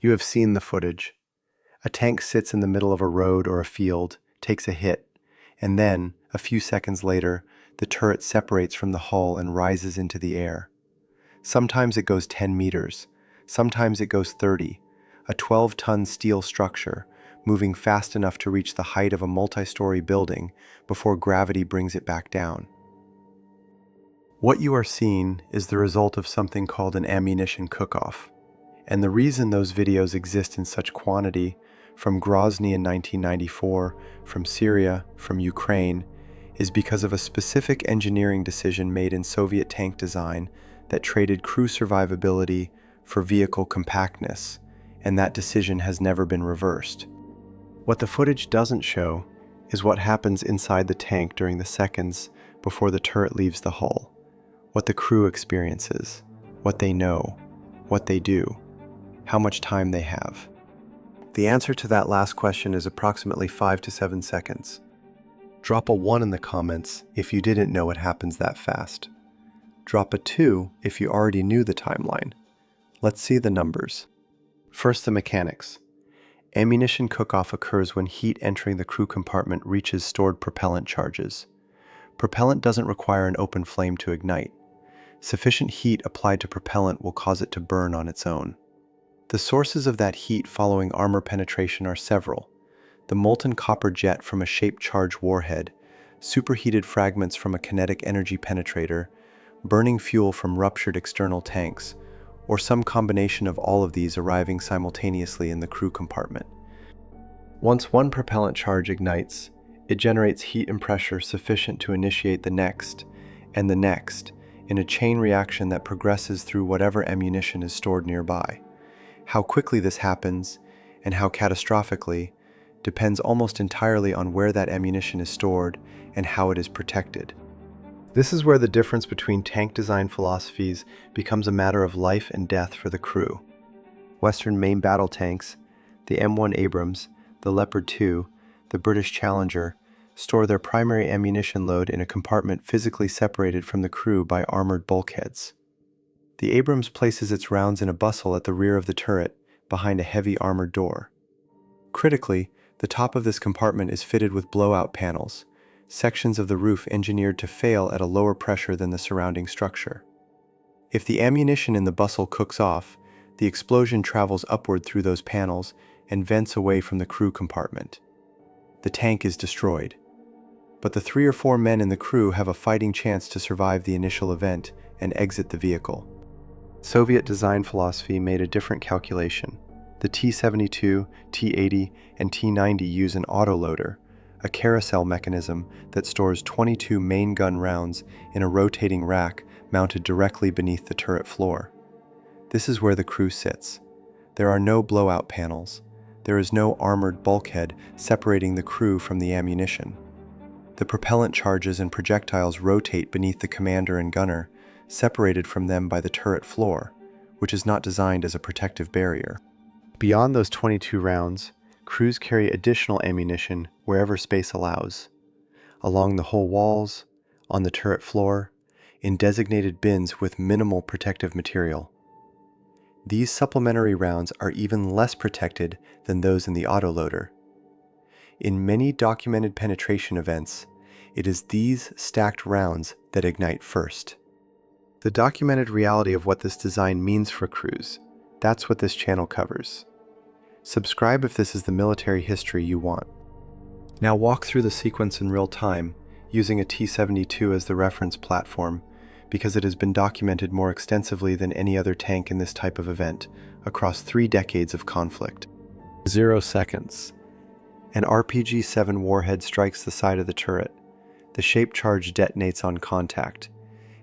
You have seen the footage. A tank sits in the middle of a road or a field, takes a hit, and then, a few seconds later, the turret separates from the hull and rises into the air. Sometimes it goes 10 meters, sometimes it goes 30, a 12-ton steel structure, moving fast enough to reach the height of a multi-story building before gravity brings it back down. What you are seeing is the result of something called an ammunition cook-off. And the reason those videos exist in such quantity, from Grozny in 1994, from Syria, from Ukraine, is because of a specific engineering decision made in Soviet tank design that traded crew survivability for vehicle compactness, and that decision has never been reversed. What the footage doesn't show is what happens inside the tank during the seconds before the turret leaves the hull, what the crew experiences, what they know, what they do, how much time they have. The answer to that last question is approximately 5 to 7 seconds. Drop a 1 in the comments if you didn't know it happens that fast. Drop a 2 if you already knew the timeline. Let's see the numbers. First, the mechanics. Ammunition cook-off occurs when heat entering the crew compartment reaches stored propellant charges. Propellant doesn't require an open flame to ignite. Sufficient heat applied to propellant will cause it to burn on its own. The sources of that heat following armor penetration are several: the molten copper jet from a shaped charge warhead, superheated fragments from a kinetic energy penetrator, burning fuel from ruptured external tanks, or some combination of all of these arriving simultaneously in the crew compartment. Once one propellant charge ignites, it generates heat and pressure sufficient to initiate the next, and the next, in a chain reaction that progresses through whatever ammunition is stored nearby. How quickly this happens, and how catastrophically, depends almost entirely on where that ammunition is stored and how it is protected. This is where the difference between tank design philosophies becomes a matter of life and death for the crew. Western main battle tanks, the M1 Abrams, the Leopard 2, the British Challenger, store their primary ammunition load in a compartment physically separated from the crew by armored bulkheads. The Abrams places its rounds in a bustle at the rear of the turret, behind a heavy armored door. Critically, the top of this compartment is fitted with blowout panels, sections of the roof engineered to fail at a lower pressure than the surrounding structure. If the ammunition in the bustle cooks off, the explosion travels upward through those panels and vents away from the crew compartment. The tank is destroyed. But the 3 or 4 men in the crew have a fighting chance to survive the initial event and exit the vehicle. Soviet design philosophy made a different calculation. The T-72, T-80, and T-90 use an autoloader, a carousel mechanism that stores 22 main gun rounds in a rotating rack mounted directly beneath the turret floor. This is where the crew sits. There are no blowout panels. There is no armored bulkhead separating the crew from the ammunition. The propellant charges and projectiles rotate beneath the commander and gunner, separated from them by the turret floor, which is not designed as a protective barrier. Beyond those 22 rounds, crews carry additional ammunition wherever space allows, along the hull walls, on the turret floor, in designated bins with minimal protective material. These supplementary rounds are even less protected than those in the autoloader. In many documented penetration events, it is these stacked rounds that ignite first. The documented reality of what this design means for crews, that's what this channel covers. Subscribe if this is the military history you want. Now walk through the sequence in real time, using a T-72 as the reference platform, because it has been documented more extensively than any other tank in this type of event, across 3 decades of conflict. 0 seconds. An RPG-7 warhead strikes the side of the turret. The shaped charge detonates on contact.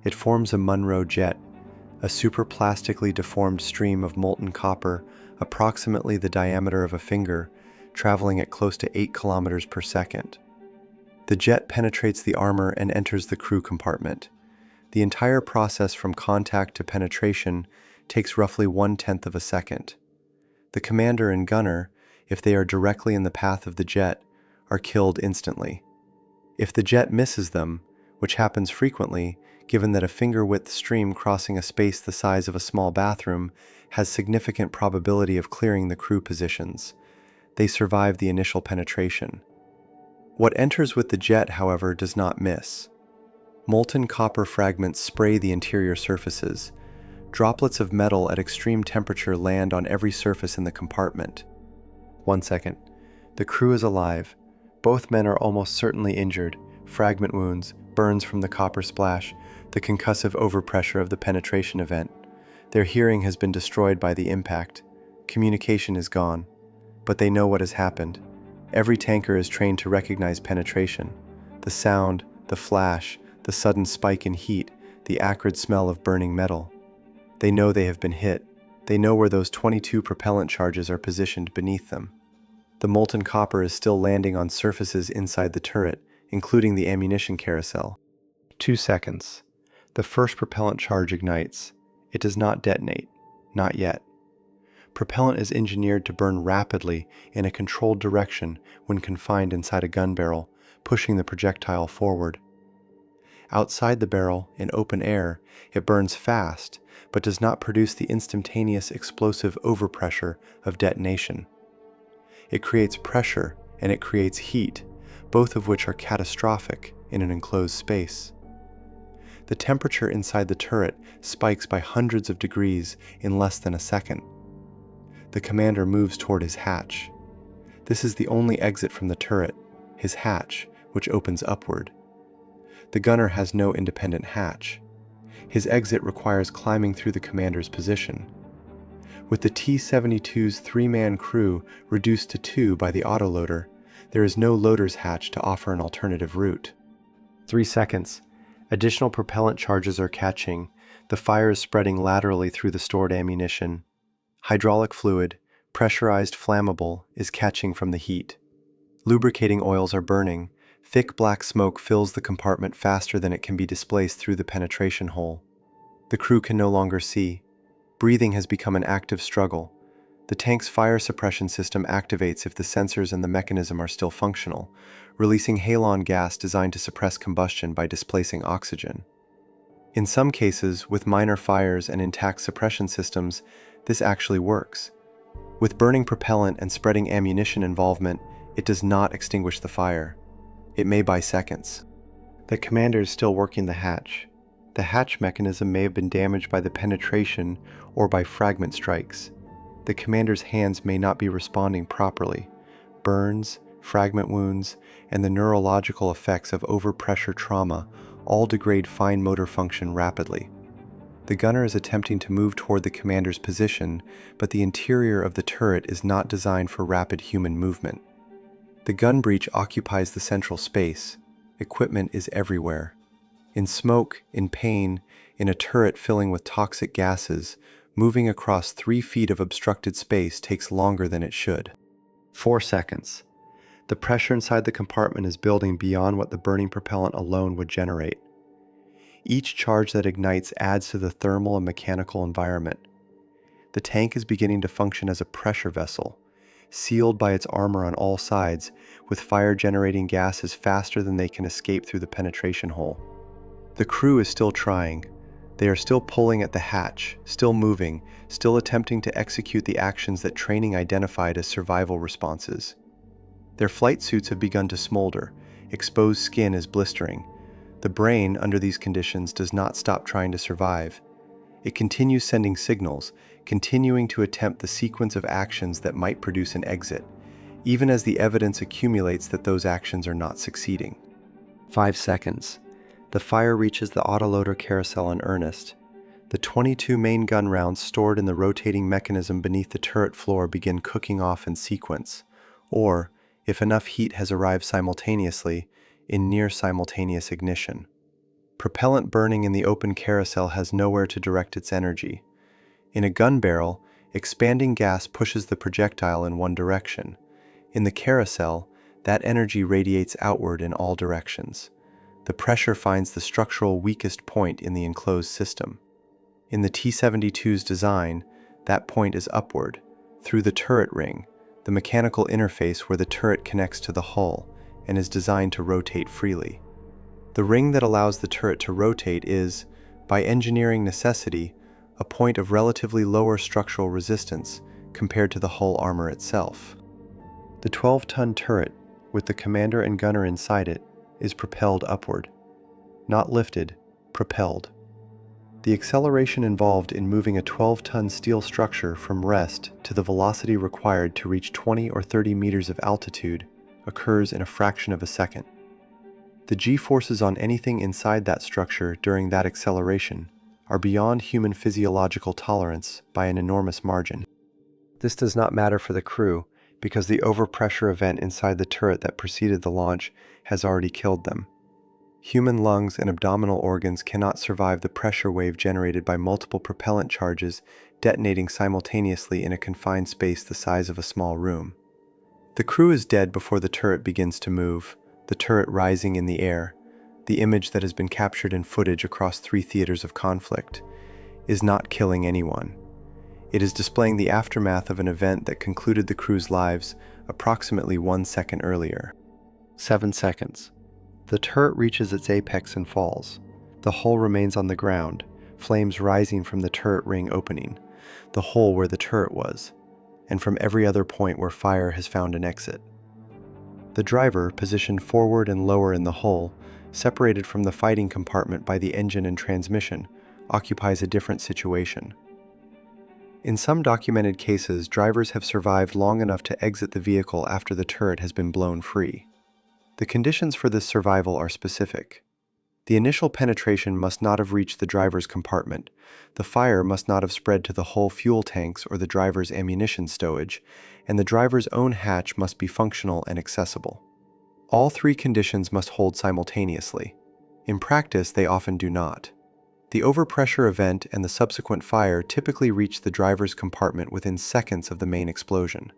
It forms a Monroe jet, a superplastically deformed stream of molten copper approximately the diameter of a finger, traveling at close to 8 kilometers per second. The jet penetrates the armor and enters the crew compartment. The entire process from contact to penetration takes roughly 1/10 of a second. The commander and gunner, if they are directly in the path of the jet, are killed instantly. If the jet misses them, which happens frequently, given that a finger-width stream crossing a space the size of a small bathroom has significant probability of clearing the crew positions. They survive the initial penetration. What enters with the jet, however, does not miss. Molten copper fragments spray the interior surfaces. Droplets of metal at extreme temperature land on every surface in the compartment. 1 second. The crew is alive. Both men are almost certainly injured. Fragment wounds, burns from the copper splash, the concussive overpressure of the penetration event. Their hearing has been destroyed by the impact. Communication is gone. But they know what has happened. Every tanker is trained to recognize penetration. The sound, the flash, the sudden spike in heat, the acrid smell of burning metal. They know they have been hit. They know where those 22 propellant charges are positioned beneath them. The molten copper is still landing on surfaces inside the turret, including the ammunition carousel. 2 seconds. The first propellant charge ignites. It does not detonate. Not yet. Propellant is engineered to burn rapidly in a controlled direction when confined inside a gun barrel, pushing the projectile forward. Outside the barrel, in open air, it burns fast, but does not produce the instantaneous explosive overpressure of detonation. It creates pressure and it creates heat, both of which are catastrophic in an enclosed space. The temperature inside the turret spikes by hundreds of degrees in less than a second. The commander moves toward his hatch. This is the only exit from the turret, his hatch, which opens upward. The gunner has no independent hatch. His exit requires climbing through the commander's position. With the T-72's 3-man crew reduced to 2 by the autoloader, there is no loader's hatch to offer an alternative route. 3 seconds. Additional propellant charges are catching. The fire is spreading laterally through the stored ammunition. Hydraulic fluid, pressurized flammable, is catching from the heat. Lubricating oils are burning. Thick black smoke fills the compartment faster than it can be displaced through the penetration hole. The crew can no longer see. Breathing has become an active struggle. The tank's fire suppression system activates if the sensors and the mechanism are still functional, releasing halon gas designed to suppress combustion by displacing oxygen. In some cases, with minor fires and intact suppression systems, this actually works. With burning propellant and spreading ammunition involvement, it does not extinguish the fire. It may by seconds. The commander is still working the hatch. The hatch mechanism may have been damaged by the penetration or by fragment strikes. The commander's hands may not be responding properly. Burns, fragment wounds, and the neurological effects of overpressure trauma all degrade fine motor function rapidly. The gunner is attempting to move toward the commander's position, but the interior of the turret is not designed for rapid human movement. The gun breech occupies the central space. Equipment is everywhere. In smoke, in pain, in a turret filling with toxic gases, moving across 3 feet of obstructed space takes longer than it should. 4 seconds. The pressure inside the compartment is building beyond what the burning propellant alone would generate. Each charge that ignites adds to the thermal and mechanical environment. The tank is beginning to function as a pressure vessel, sealed by its armor on all sides, with fire-generating gases faster than they can escape through the penetration hole. The crew is still trying. They are still pulling at the hatch, still moving, still attempting to execute the actions that training identified as survival responses. Their flight suits have begun to smolder. Exposed skin is blistering. The brain, under these conditions, does not stop trying to survive. It continues sending signals, continuing to attempt the sequence of actions that might produce an exit, even as the evidence accumulates that those actions are not succeeding. 5 seconds. The fire reaches the autoloader carousel in earnest. The 22 main gun rounds stored in the rotating mechanism beneath the turret floor begin cooking off in sequence, or, if enough heat has arrived simultaneously, in near-simultaneous ignition. Propellant burning in the open carousel has nowhere to direct its energy. In a gun barrel, expanding gas pushes the projectile in one direction. In the carousel, that energy radiates outward in all directions. The pressure finds the structural weakest point in the enclosed system. In the T-72's design, that point is upward, through the turret ring, the mechanical interface where the turret connects to the hull and is designed to rotate freely. The ring that allows the turret to rotate is, by engineering necessity, a point of relatively lower structural resistance compared to the hull armor itself. The 12-ton turret, with the commander and gunner inside it, is propelled upward. Not lifted, propelled. The acceleration involved in moving a 12-ton steel structure from rest to the velocity required to reach 20 or 30 meters of altitude occurs in a fraction of a second. The G-forces on anything inside that structure during that acceleration are beyond human physiological tolerance by an enormous margin. This does not matter for the crew because the overpressure event inside the turret that preceded the launch has already killed them. Human lungs and abdominal organs cannot survive the pressure wave generated by multiple propellant charges detonating simultaneously in a confined space the size of a small room. The crew is dead before the turret begins to move, the turret rising in the air, the image that has been captured in footage across 3 theaters of conflict, is not killing anyone. It is displaying the aftermath of an event that concluded the crew's lives approximately 1 second earlier. 7 seconds. The turret reaches its apex and falls. The hull remains on the ground, flames rising from the turret ring opening, the hole where the turret was, and from every other point where fire has found an exit. The driver, positioned forward and lower in the hull, separated from the fighting compartment by the engine and transmission, occupies a different situation. In some documented cases, drivers have survived long enough to exit the vehicle after the turret has been blown free. The conditions for this survival are specific. The initial penetration must not have reached the driver's compartment, the fire must not have spread to the whole fuel tanks or the driver's ammunition stowage, and the driver's own hatch must be functional and accessible. All 3 conditions must hold simultaneously. In practice, they often do not. The overpressure event and the subsequent fire typically reach the driver's compartment within seconds of the main explosion.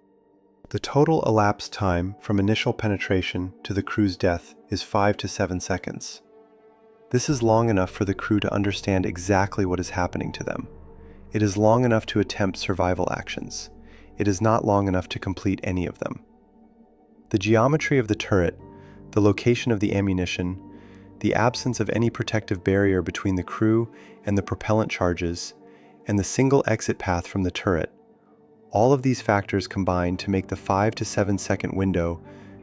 The total elapsed time from initial penetration to the crew's death is 5 to 7 seconds. This is long enough for the crew to understand exactly what is happening to them. It is long enough to attempt survival actions. It is not long enough to complete any of them. The geometry of the turret, the location of the ammunition, the absence of any protective barrier between the crew and the propellant charges, and the single exit path from the turret, all of these factors combine to make the 5 to 7 second window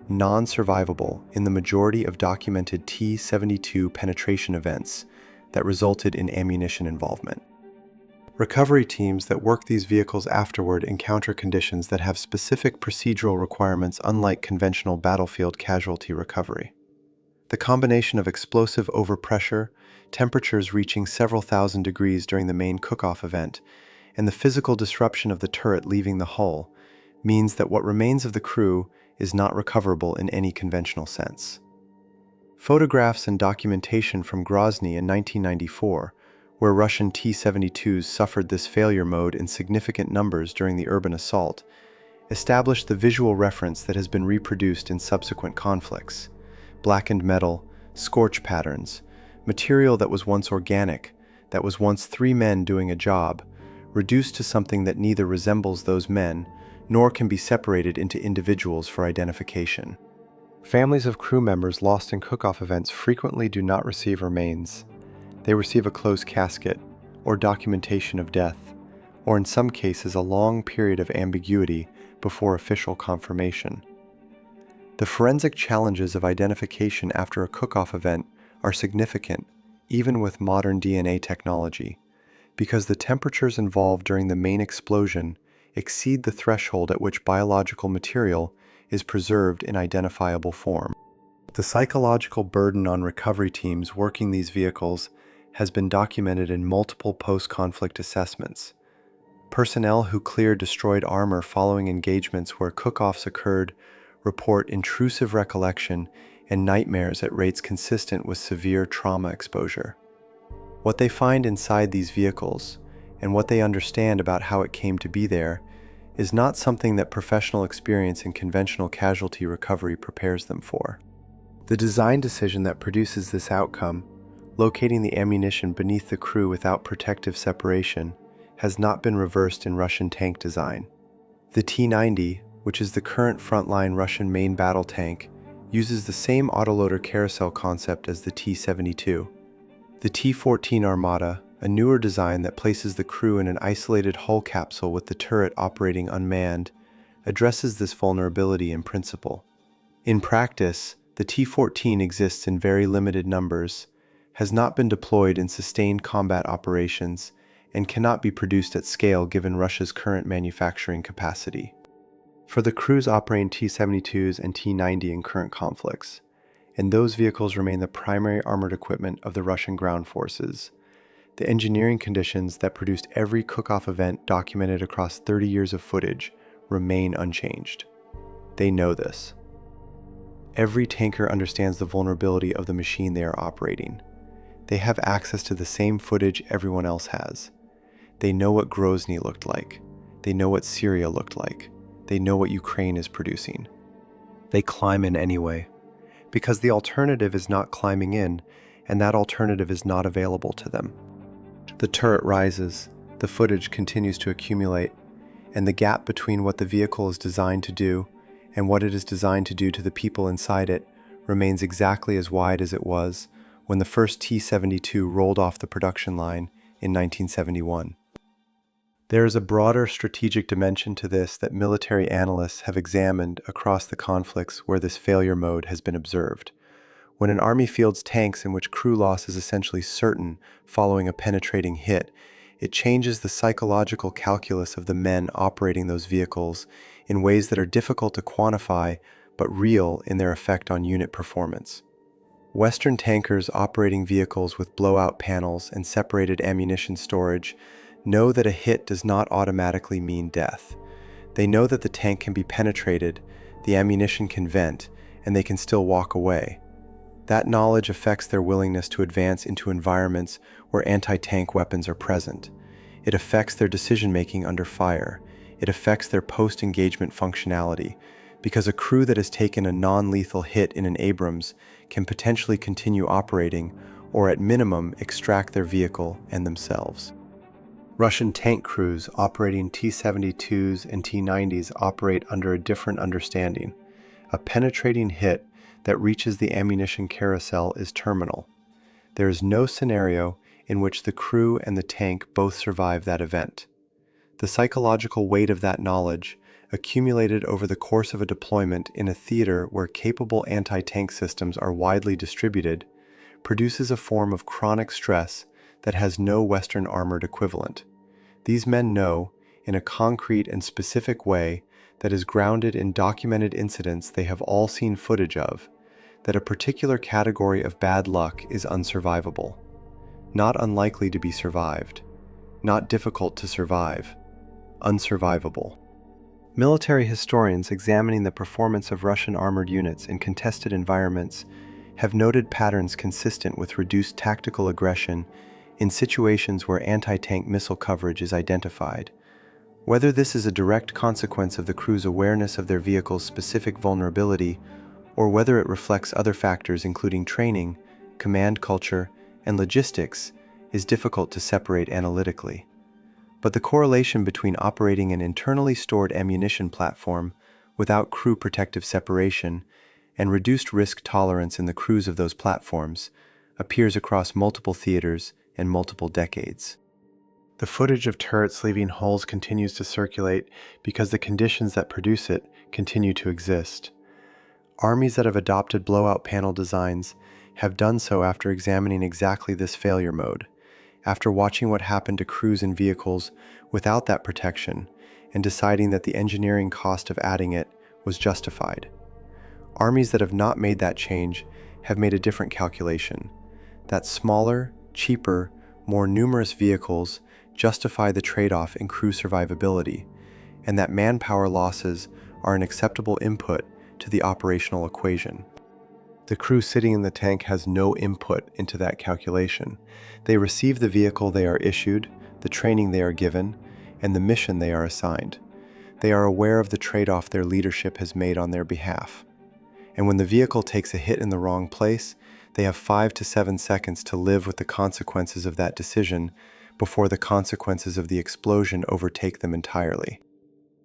non-survivable in the majority of documented T-72 penetration events that resulted in ammunition involvement. Recovery teams that work these vehicles afterward encounter conditions that have specific procedural requirements unlike conventional battlefield casualty recovery. The combination of explosive overpressure, temperatures reaching several thousand degrees during the main cook-off event, and the physical disruption of the turret leaving the hull means that what remains of the crew is not recoverable in any conventional sense. Photographs and documentation from Grozny in 1994, where Russian T-72s suffered this failure mode in significant numbers during the urban assault, established the visual reference that has been reproduced in subsequent conflicts: blackened metal, scorch patterns, material that was once organic, that was once 3 men doing a job, reduced to something that neither resembles those men nor can be separated into individuals for identification. Families of crew members lost in cook-off events frequently do not receive remains. They receive a closed casket, or documentation of death, or in some cases a long period of ambiguity before official confirmation. The forensic challenges of identification after a cook-off event are significant, even with modern DNA technology, because the temperatures involved during the main explosion exceed the threshold at which biological material is preserved in identifiable form. The psychological burden on recovery teams working these vehicles has been documented in multiple post-conflict assessments. Personnel who cleared destroyed armor following engagements where cook-offs occurred report intrusive recollection and nightmares at rates consistent with severe trauma exposure. What they find inside these vehicles, and what they understand about how it came to be there, is not something that professional experience in conventional casualty recovery prepares them for. The design decision that produces this outcome, locating the ammunition beneath the crew without protective separation, has not been reversed in Russian tank design. The T-90, which is the current frontline Russian main battle tank, uses the same autoloader carousel concept as the T-72. The T-14 Armata, a newer design that places the crew in an isolated hull capsule with the turret operating unmanned, addresses this vulnerability in principle. In practice, the T-14 exists in very limited numbers, has not been deployed in sustained combat operations, and cannot be produced at scale given Russia's current manufacturing capacity. For the crews operating T-72s and T-90 in current conflicts, and those vehicles remain the primary armored equipment of the Russian ground forces, the engineering conditions that produced every cook-off event documented across 30 years of footage remain unchanged. They know this. Every tanker understands the vulnerability of the machine they are operating. They have access to the same footage everyone else has. They know what Grozny looked like. They know what Syria looked like. They know what Ukraine is producing. They climb in anyway, because the alternative is not climbing in, and that alternative is not available to them. The turret rises, the footage continues to accumulate, and the gap between what the vehicle is designed to do and what it is designed to do to the people inside it remains exactly as wide as it was when the first T-72 rolled off the production line in 1971. There is a broader strategic dimension to this that military analysts have examined across the conflicts where this failure mode has been observed. When an army fields tanks in which crew loss is essentially certain following a penetrating hit, it changes the psychological calculus of the men operating those vehicles in ways that are difficult to quantify but real in their effect on unit performance. Western tankers operating vehicles with blowout panels and separated ammunition storage know that a hit does not automatically mean death. They know that the tank can be penetrated, the ammunition can vent, and they can still walk away. That knowledge affects their willingness to advance into environments where anti-tank weapons are present. It affects their decision-making under fire. It affects their post-engagement functionality, because a crew that has taken a non-lethal hit in an Abrams can potentially continue operating, or at minimum extract their vehicle and themselves. Russian tank crews operating T-72s and T-90s operate under a different understanding. A penetrating hit that reaches the ammunition carousel is terminal. There is no scenario in which the crew and the tank both survive that event. The psychological weight of that knowledge, accumulated over the course of a deployment in a theater where capable anti-tank systems are widely distributed, produces a form of chronic stress that has no Western armored equivalent. These men know, in a concrete and specific way that is grounded in documented incidents they have all seen footage of, that a particular category of bad luck is unsurvivable, not unlikely to be survived, not difficult to survive, unsurvivable. Military historians examining the performance of Russian armored units in contested environments have noted patterns consistent with reduced tactical aggression in situations where anti-tank missile coverage is identified. Whether this is a direct consequence of the crew's awareness of their vehicle's specific vulnerability, or whether it reflects other factors including training, command culture, and logistics, is difficult to separate analytically. But the correlation between operating an internally stored ammunition platform without crew protective separation and reduced risk tolerance in the crews of those platforms appears across multiple theaters and multiple decades. The footage of turrets leaving hulls continues to circulate because the conditions that produce it continue to exist. Armies that have adopted blowout panel designs have done so after examining exactly this failure mode, after watching what happened to crews and vehicles without that protection and deciding that the engineering cost of adding it was justified. Armies that have not made that change have made a different calculation, that smaller, cheaper, more numerous vehicles justify the trade-off in crew survivability, and that manpower losses are an acceptable input to the operational equation. The crew sitting in the tank has no input into that calculation. They receive the vehicle they are issued, the training they are given, and the mission they are assigned. They are aware of the trade-off their leadership has made on their behalf. And when the vehicle takes a hit in the wrong place, they have 5 to 7 seconds to live with the consequences of that decision before the consequences of the explosion overtake them entirely.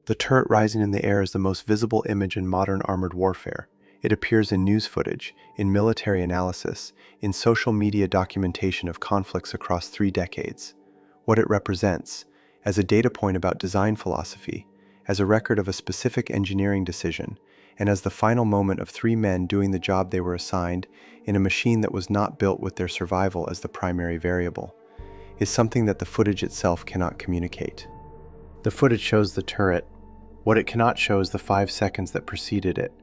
The turret rising in the air is the most visible image in modern armored warfare. It appears in news footage, in military analysis, in social media documentation of conflicts across 3 decades. What it represents, as a data point about design philosophy, as a record of a specific engineering decision, and as the final moment of 3 men doing the job they were assigned in a machine that was not built with their survival as the primary variable, is something that the footage itself cannot communicate. The footage shows the turret. What it cannot show is the 5 seconds that preceded it,